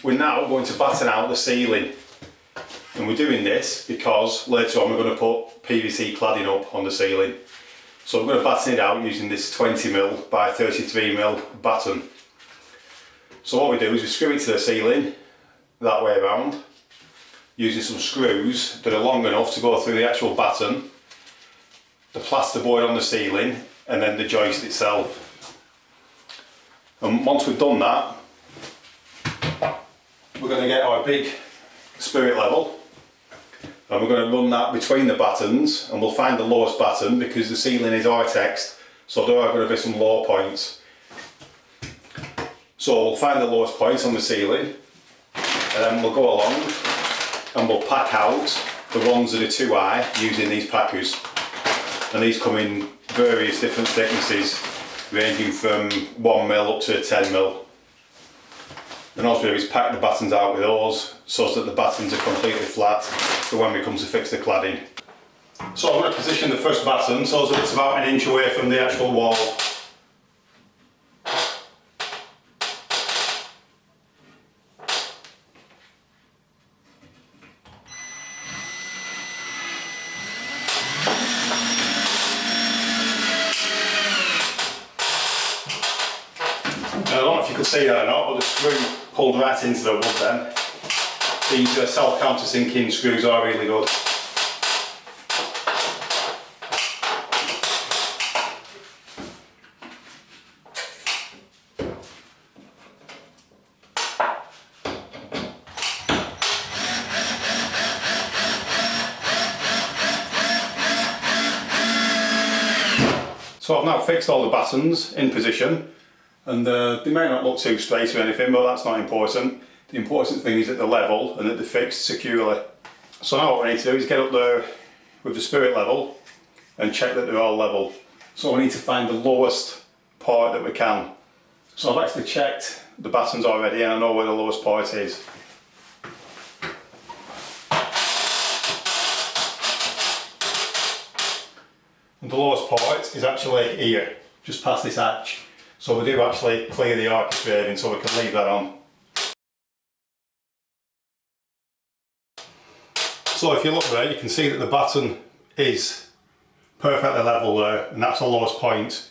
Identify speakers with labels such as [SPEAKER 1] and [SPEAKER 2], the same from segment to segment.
[SPEAKER 1] we're now going to batten out the ceiling. And we're doing this because later on we're going to put PVC cladding up on the ceiling. So we're going to batten it out using this 20mm by 33mm batten. So what we do is we screw it to the ceiling that way around, using some screws that are long enough to go through the actual batten, the plasterboard on the ceiling, and then the joist itself. And once we've done that, we're going to get our big spirit level and we're going to run that between the battens, and we'll find the lowest batten because the ceiling is artexed, so there are going to be some low points. So we'll find the lowest points on the ceiling and then we'll go along and we'll pack out the ones that are too high using these packers. And these come in various different thicknesses, ranging from 1mm up to 10mm. And all we do is pack the battens out with those so that the battens are completely flat for when we come to fix the cladding. So I'm going to position the first batten so that it's about 1 inch away from the actual wall. I don't know if you could see that or not, but the screw pulled right into the wood then. These self-countersinking screws are really good. So I've now fixed all the battens in position. And they may not look too straight or anything, but that's not important. The important thing is that they're level and that they're fixed securely. So now what we need to do is get up there with the spirit level and check that they're all level. So we need to find the lowest part that we can. So I've actually checked the battens already and I know where the lowest part is. And the lowest part is actually here, just past this hatch. So we do actually clear the arch engraving so we can leave that on. So if you look there, you can see that the batten is perfectly level there, and that's the lowest point.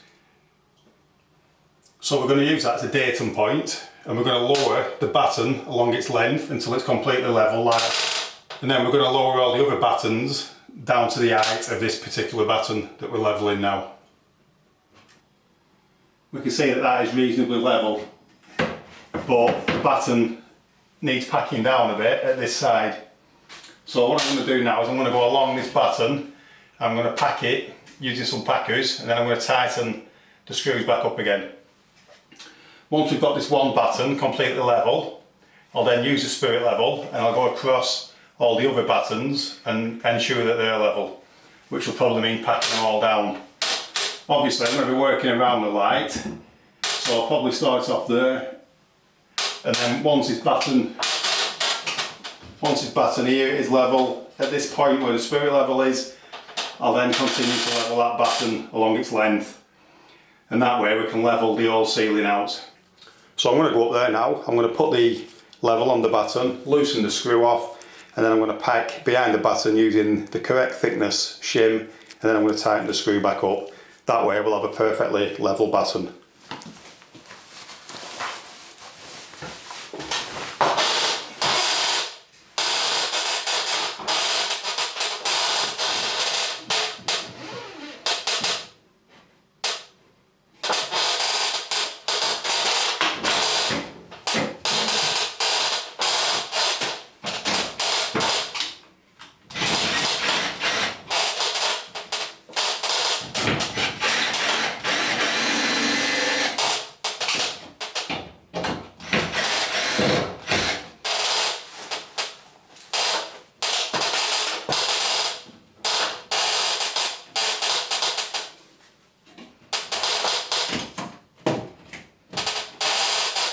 [SPEAKER 1] So we're going to use that as a datum point, and we're going to lower the batten along its length until it's completely level like that. And then we're going to lower all the other battens down to the height of this particular batten that we're leveling now. We can see that that is reasonably level, but the batten needs packing down a bit at this side. So what I'm going to do now is I'm going to go along this batten, I'm going to pack it using some packers, and then I'm going to tighten the screws back up again. Once we've got this one batten completely level, I'll then use the spirit level and I'll go across all the other battens and ensure that they're level, which will probably mean packing them all down. Obviously I'm going to be working around the light, so I'll probably start off there, and then once this batten here is level, at this point where the spirit level is, I'll then continue to level that batten along its length, and that way we can level the whole ceiling out. So I'm going to go up there now, I'm going to put the level on the batten, loosen the screw off, and then I'm going to pack behind the batten using the correct thickness shim, and then I'm going to tighten the screw back up. That way we'll have a perfectly level batten.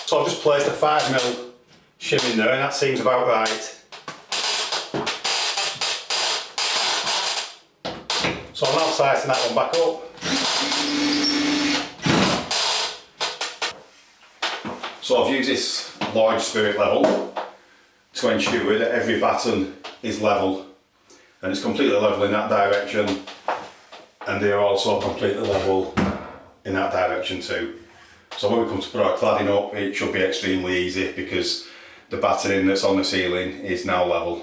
[SPEAKER 1] So I've just placed a 5mm shim in there, and that seems about right. So I'll now tighten that one back up. So I've used this large spirit level to ensure that every batten is level, and it's completely level in that direction, and they're also completely level in that direction too. So when we come to put our cladding up, it should be extremely easy because the battening that's on the ceiling is now level.